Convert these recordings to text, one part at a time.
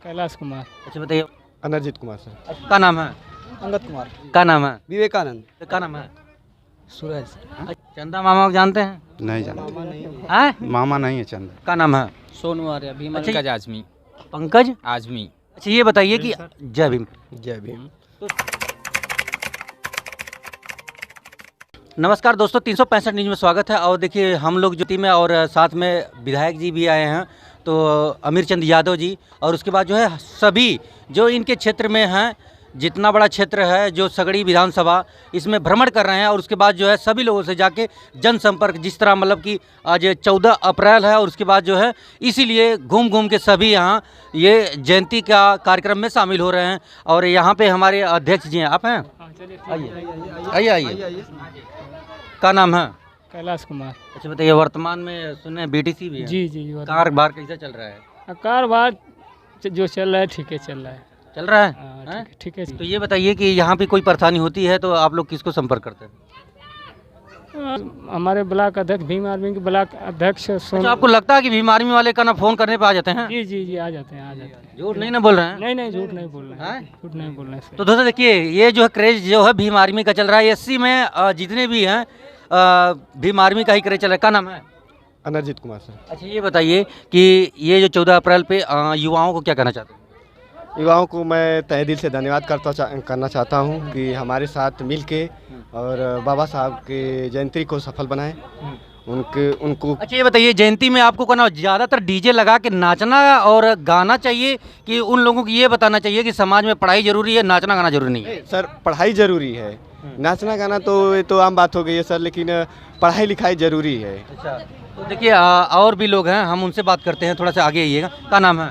कैलाश कुमार। अच्छा बताइए, अनरजीत कुमार सर। अच्छा, क्या नाम है? अंगद कुमार। क्या नाम है? विवेकानंद। क्या नाम है? सूरज। अच्छा, चंदा मामा को जानते हैं? नहीं जानते। हैं? मामा नहीं है चंदा। क्या नाम है? सोनू आर्य भीम। अच्छा, पंकज आजमी। पंकज आजमी। अच्छा, ये बताइए कि जय भीम। जय भीम। नमस्कार दोस्तों, 365 न्यूज़ में स्वागत है। और देखिए, हम लोग जो टीम है और साथ में विधायक जी भी आए हैं, तो अमीर चंद यादव जी, और उसके बाद जो है सभी जो इनके क्षेत्र में हैं, जितना बड़ा क्षेत्र है जो सगड़ी विधानसभा, इसमें भ्रमण कर रहे हैं। और उसके बाद जो है सभी लोगों से जाके जनसंपर्क, जिस तरह मतलब कि आज 14 अप्रैल है और उसके बाद जो है इसीलिए घूम घूम के सभी यहाँ ये जयंती का कार्यक्रम में शामिल हो रहे हैं। और यहाँ पे हमारे अध्यक्ष जी हैं, आप हैं? आइए आइए। क्या नाम है? कैलाश कुमार। अच्छा बताइए, वर्तमान में सुने बीटीसी भी है? जी। कारोबार कैसा चल रहा है? कारोबार जो चल रहा है ठीक है चल रहा है। चल रहा है? हाँ, ठीक है। तो ये बताइए कि यहाँ पे कोई परेशानी होती है तो आप लोग किसको संपर्क करते हैं? हमारे ब्लॉक अध्यक्ष भीम आर्मी के ब्लॉक अध्यक्ष अच्छा, आपको लगता है कि भीम आर्मी वाले का ना फोन करने पे आ जाते हैं? जी आ जाते हैं। झूठ नहीं ना बोल रहे हैं? नहीं झूठ नहीं बोल रहे हैं। झूठ नहीं बोल रहे हैं। तो दोस्तों देखिए, ये जो है क्रेज जो है भीम आर्मी का चल रहा है। एससी में जितने भी हैं भीम आर्मी का ही क्रेज चल रहा है। क्या नाम है? अनरजीत कुमार सर। अच्छा, ये बताइए कि ये जो 14 अप्रैल पे युवाओं को क्या कहना चाहते हैं? युवाओं को मैं तहे दिल से धन्यवाद करना चाहता हूं कि हमारे साथ मिलके और बाबा साहब के जयंती को सफल बनाएं। उनको अच्छा, ये बताइए, जयंती में आपको कहना ज़्यादातर डीजे लगा के नाचना और गाना चाहिए कि उन लोगों को ये बताना चाहिए कि समाज में पढ़ाई जरूरी है, नाचना गाना जरूरी नहीं है? सर, पढ़ाई जरूरी है, नाचना गाना तो ये तो आम बात हो गई है सर, लेकिन पढ़ाई लिखाई जरूरी है। अच्छा, तो देखिए और भी लोग हैं, हम उनसे बात करते हैं। थोड़ा सा आगे आइएगा। क्या नाम है?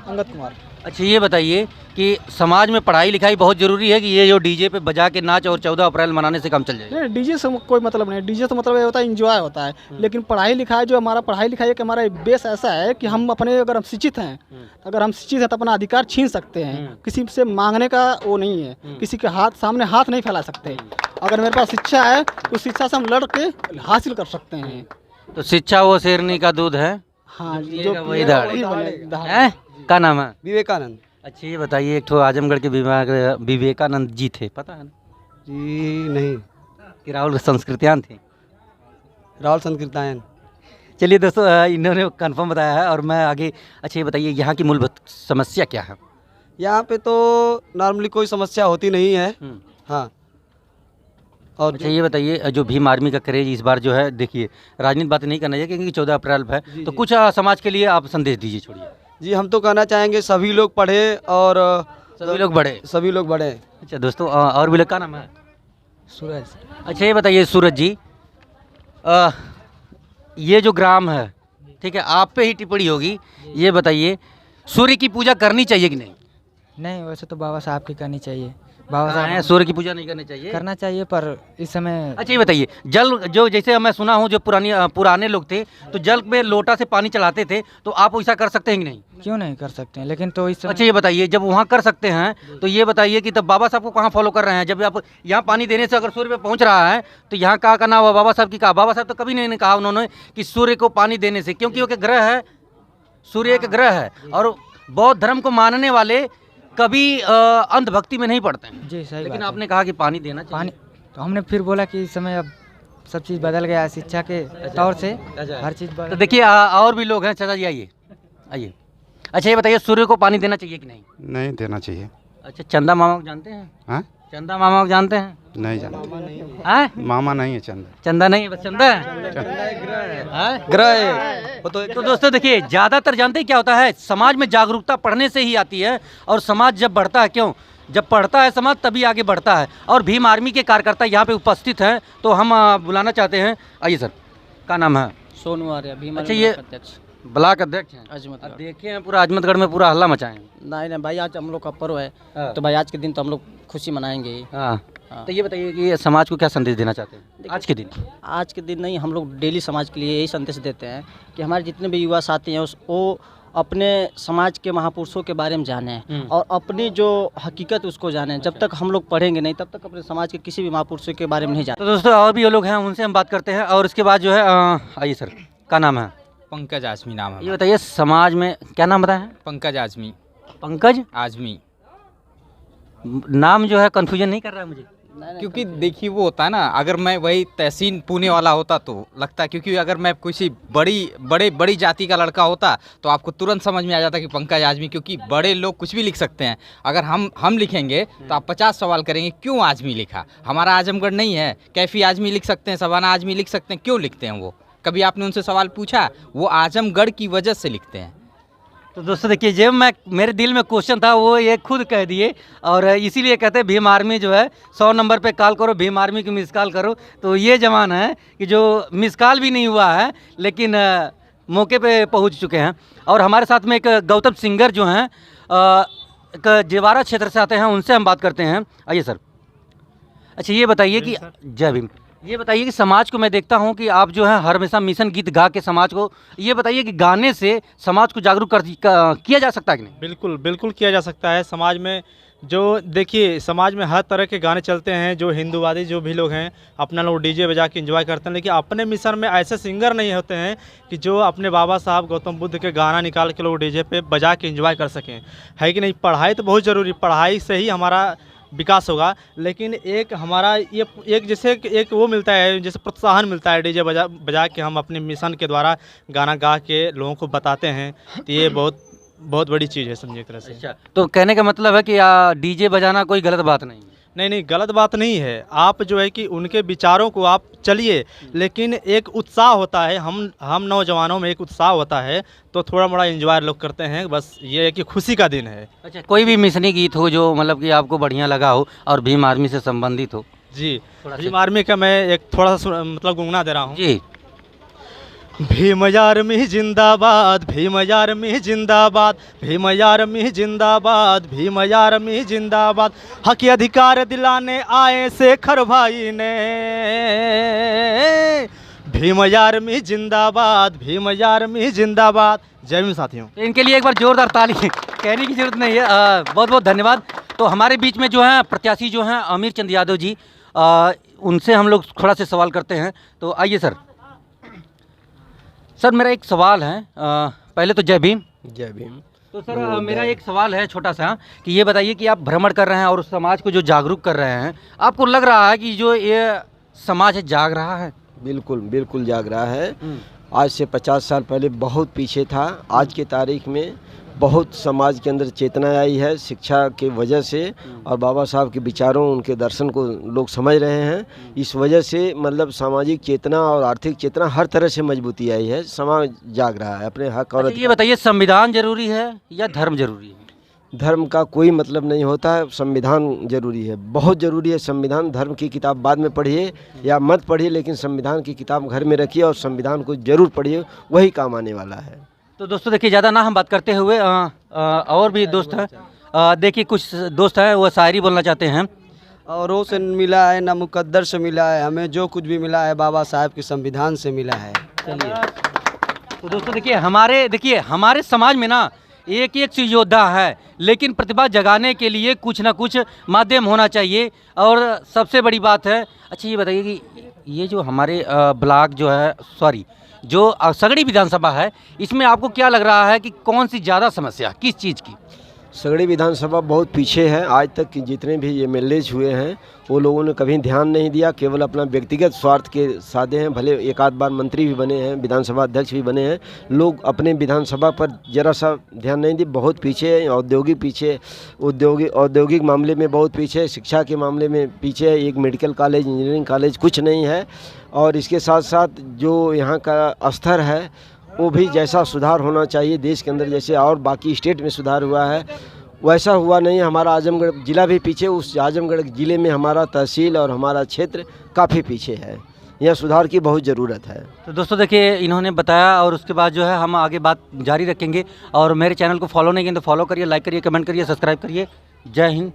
अंगद कुमार। अच्छा, ये बताइए कि समाज में पढ़ाई लिखाई बहुत ज़रूरी है कि ये जो डीजे पे बजा के नाच और 14 अप्रैल मनाने से काम चल जाए? नहीं, डीजे से कोई मतलब नहीं। डीजे से मतलब ये होता है एंजॉय होता है, लेकिन पढ़ाई लिखाई जो हमारा पढ़ाई लिखाई का हमारा बेस ऐसा है कि हम अपने अगर हम शिक्षित हैं, तो अपना अधिकार छीन सकते हैं। किसी से मांगने का वो नहीं है, किसी के सामने हाथ नहीं फैला सकते। अगर मेरे पास शिक्षा है तो शिक्षा से हम लड़ के हासिल कर सकते हैं। तो शिक्षा वो शेरनी का दूध है। हाँ, जो वही है। क्या नाम है? विवेकानंद अच्छा, ये बताइए, एक तो आजमगढ़ के विवेकानंद जी थे, पता है ना? जी नहीं, कि राहुल संस्कृत्यान थे? राहुल संकीर्तन। चलिए दोस्तों, इन्होंने कंफर्म बताया है और मैं आगे। अच्छा, ये बताइए, यहाँ की मूलभूत समस्या क्या है? यहाँ पे तो नॉर्मली कोई समस्या होती नहीं है। हाँ, और अच्छा, ये बताइए, जो भीम आर्मी का क्रेज इस बार जो है, देखिए राजनीतिक बात नहीं करना चाहिए क्योंकि 14 अप्रैल है, तो कुछ समाज के लिए आप संदेश दीजिए। छोड़िए जी, हम तो कहना चाहेंगे सभी लोग पढ़े और सभी लोग बढ़े। सभी लोग बढ़े। अच्छा दोस्तों, और भी लोग, का नाम है? सूरज। अच्छा, ये बताइए सूरज जी, ये जो ग्राम है, ठीक है, आप पे ही टिप्पणी होगी। ये बताइए, सूर्य की पूजा करनी चाहिए कि नहीं? नहीं, वैसे तो बाबा साहब की करनी चाहिए। बाबा कहाँ है साहब सूर्य की पूजा नहीं करनी चाहिए? करना चाहिए, पर इस समय अच्छा, ये बताइए, जल जो जैसे मैं सुना हूँ जो पुराने लोग थे तो जल में लोटा से पानी चलाते थे, तो आप वैसा कर सकते हैं कि नहीं? क्यों नहीं कर सकते हैं, लेकिन तो इस समय अच्छा, ये बताइए, जब वहाँ कर सकते हैं तो ये बताइए कि तब बाबा साहब को कहाँ फॉलो कर रहे हैं? जब आप यहाँ पानी देने से अगर सूर्य पे पहुँच रहा है तो यहाँ क्या करना हुआ? बाबा साहब की कहा? बाबा साहब तो कभी नहीं कहा उन्होंने कि सूर्य को पानी देने से, क्योंकि वो एक ग्रह है, सूर्य एक ग्रह है और बौद्ध धर्म को मानने वाले कभी अंधभक्ति में नहीं पड़ते हैं। जी सही लेकिन बात आपने कहा कि पानी देना चाहिए। पानी तो हमने फिर बोला कि इस समय अब सब चीज़ बदल गया है, शिक्षा के तौर से हर चीज़ तो देखिए, और भी लोग हैं। चाचा जी आइए। अच्छा, ये बताइए, सूर्य को पानी देना चाहिए कि नहीं? नहीं देना चाहिए। अच्छा, चंदा मामा को जानते हैं? हाँ, चंदा मामा को जानते हैं? नहीं जानते। मामा नहीं है चंदा। चंदा नहीं है, बस चंदा है। ग्रह तो दोस्तों देखिए, ज़्यादातर जानते हैं क्या होता है, समाज में जागरूकता पढ़ने से ही आती है और समाज जब बढ़ता है, क्यों, जब पढ़ता है समाज तभी आगे बढ़ता है। और भीम आर्मी के कार्यकर्ता यहाँ पे उपस्थित हैं, तो हम बुलाना चाहते हैं। आइए सर, क्या नाम है? सोनू आर्य भीम। अच्छा, ये ब्लॉक अध्यक्ष हैं? अजमतगढ़। देखे हैं पूरा अजमतगढ़ में पूरा हल्ला मचाए हैं। नहीं भाई, आज हम लोग का पर्व है, हाँ। तो भाई आज के दिन तो हम लोग खुशी मनाएंगे ही। हाँ, तो ये बताइए कि समाज को क्या संदेश देना चाहते हैं आज के दिन? आज के दिन नहीं, हम लोग डेली समाज के लिए यही संदेश देते हैं कि हमारे जितने भी युवा साथी हैं वो अपने समाज के महापुरुषों के बारे में जानें और अपनी जो हकीकत उसको जानें। जब तक हम लोग पढ़ेंगे नहीं, तब तक अपने समाज के किसी भी महापुरुषों के बारे में नहीं जानें। तो दोस्तों, और भी लोग हैं, उनसे हम बात करते हैं। और उसके बाद जो है, आइए सर, क्या नाम है? पंकज आजमी नाम है। ये बताइए, समाज में क्या नाम बताया है? पंकज आजमी। पंकज आजमी। नाम जो है कंफ्यूजन नहीं कर रहा है मुझे? क्योंकि देखिए वो होता है ना, अगर मैं वही तहसीन पुणे वाला होता तो लगता, क्योंकि अगर मैं किसी बड़ी जाति का लड़का होता तो आपको तुरंत समझ में आ जाता कि पंकज आजमी, क्योंकि बड़े लोग कुछ भी लिख सकते हैं। अगर हम लिखेंगे तो आप 50 सवाल करेंगे क्यों आजमी लिखा, हमारा आजमगढ़ नहीं है, कैफी आजमी लिख सकते हैं, सबाना आजमी लिख सकते हैं, क्यों लिखते हैं वो? कभी आपने उनसे सवाल पूछा? वो आजमगढ़ की वजह से लिखते हैं। तो दोस्तों देखिए, जब मेरे दिल में क्वेश्चन था वो ये खुद कह दिए, और इसीलिए कहते हैं भीम आर्मी जो है 100 नंबर पे कॉल करो, भीम आर्मी की मिस कॉल करो। तो ये जमाना है कि जो मिस कॉल भी नहीं हुआ है लेकिन मौके पे पहुंच चुके हैं। और हमारे साथ में एक गौतम सिंगर जो हैं एक जेवारा क्षेत्र से आते हैं, उनसे हम बात करते हैं। आइए सर। अच्छा ये बताइए कि जय भीम, ये बताइए कि समाज को मैं देखता हूं कि आप जो है हर हमेशा मिशन गीत गा के समाज को, ये बताइए कि गाने से समाज को जागरूक किया जा सकता है कि नहीं? बिल्कुल बिल्कुल किया जा सकता है। समाज में जो देखिए, समाज में हर तरह के गाने चलते हैं। जो हिंदूवादी जो भी लोग हैं अपना लोग डीजे बजा के एंजॉय करते हैं, लेकिन अपने मिशन में ऐसे सिंगर नहीं होते हैं कि जो अपने बाबा साहब गौतम बुद्ध के गाना निकाल के लोग डीजे पे बजा के एंजॉय कर सकें, है कि नहीं? पढ़ाई तो बहुत ज़रूरी, पढ़ाई से ही हमारा विकास होगा। लेकिन एक हमारा ये एक जैसे एक वो मिलता है, जैसे प्रोत्साहन मिलता है डीजे बजा के हम अपने मिशन के द्वारा गाना गा के लोगों को बताते हैं, तो ये बहुत बड़ी चीज़ है, समझिए एक तरह से। अच्छा, तो कहने का मतलब है कि डीजे बजाना कोई गलत बात नहीं है? नहीं, गलत बात नहीं है। आप जो है कि उनके विचारों को आप चलिए, लेकिन एक उत्साह होता है, हम नौजवानों में एक उत्साह होता है, तो थोड़ा मोड़ा एंजॉय लोग करते हैं। बस ये है कि खुशी का दिन है। अच्छा, कोई भी मिशनी गीत हो जो मतलब कि आपको बढ़िया लगा हो और भीम आर्मी से संबंधित हो? जी, भीम आर्मी का मैं एक थोड़ा सा मतलब गुनगुना दे रहा हूँ जी। भीम आर्मी जिंदाबाद, भीम आर्मी जिंदाबाद, भीम आर्मी जिंदाबाद, भीम आर्मी जिंदाबाद, हक अधिकार दिलाने आए शेखर भाई ने। भीम आर्मी जिंदाबाद, भीम आर्मी जिंदाबाद। जय भीम साथियों। तो इनके लिए एक बार जोरदार ताली कहने की जरूरत नहीं है। बहुत बहुत धन्यवाद। तो हमारे बीच में जो है प्रत्याशी जो हैं अमीर चंद यादव जी, उनसे हम लोग थोड़ा से सवाल करते हैं। तो आइए सर। सर मेरा एक सवाल है, पहले तो जय भीम। जय भीम। तो सर मेरा एक सवाल है छोटा सा, कि ये बताइए कि आप भ्रमण कर रहे हैं और उस समाज को जो जागरूक कर रहे हैं, आपको लग रहा है कि जो ये समाज है जाग रहा है? बिल्कुल बिल्कुल जाग रहा है। आज से 50 साल पहले बहुत पीछे था। आज के तारीख में बहुत समाज के अंदर चेतना आई है शिक्षा की वजह से, और बाबा साहब के विचारों, उनके दर्शन को लोग समझ रहे हैं। इस वजह से मतलब सामाजिक चेतना और आर्थिक चेतना हर तरह से मजबूती आई है। समाज जाग रहा है अपने हक और ये बताइए, संविधान जरूरी है या धर्म जरूरी है? धर्म का कोई मतलब नहीं होता है, संविधान जरूरी है, बहुत ज़रूरी है संविधान। धर्म की किताब बाद में पढ़िए या मत पढ़िए, लेकिन संविधान की किताब घर में रखिए और संविधान को ज़रूर पढ़िए, वही काम आने वाला है। तो दोस्तों देखिए, ज़्यादा ना हम बात करते हुए और भी दोस्त हैं, देखिए कुछ दोस्त हैं वो शायरी बोलना चाहते हैं। औरों से मिला है ना मुकद्दर से मिला है, हमें जो कुछ भी मिला है बाबा साहब के संविधान से मिला है। चलिए, तो दोस्तों देखिए हमारे समाज में ना एक योद्धा है, लेकिन प्रतिभा जगाने के लिए कुछ ना कुछ माध्यम होना चाहिए, और सबसे बड़ी बात है। अच्छा ये बताइए कि ये जो हमारे ब्लॉक जो है, सॉरी जो सगड़ी विधानसभा है, इसमें आपको क्या लग रहा है कि कौन सी ज़्यादा समस्या किस चीज़ की? सगड़ी विधानसभा बहुत पीछे है। आज तक की जितने भी एमएलए हुए हैं वो लोगों ने कभी ध्यान नहीं दिया, केवल अपना व्यक्तिगत स्वार्थ के साधे हैं। भले एक आध बार मंत्री भी बने हैं, विधानसभा अध्यक्ष भी बने हैं, लोग अपने विधानसभा पर जरा सा ध्यान नहीं दिए। बहुत पीछे है, औद्योगिक मामले में बहुत पीछे है, शिक्षा के मामले में पीछे है। एक मेडिकल कॉलेज, इंजीनियरिंग कॉलेज कुछ नहीं है। और इसके साथ साथ जो यहाँ का स्तर है वो भी जैसा सुधार होना चाहिए देश के अंदर, जैसे और बाकी स्टेट में सुधार हुआ है वैसा हुआ नहीं। हमारा आजमगढ़ जिला भी पीछे, उस आजमगढ़ ज़िले में हमारा तहसील और हमारा क्षेत्र काफ़ी पीछे है। यह सुधार की बहुत ज़रूरत है। तो दोस्तों देखिए, इन्होंने बताया, और उसके बाद जो है हम आगे बात जारी रखेंगे। और मेरे चैनल को फॉलो नहीं किया तो फॉलो करिए, लाइक करिए, कमेंट करिए, सब्सक्राइब करिए। जय हिंद।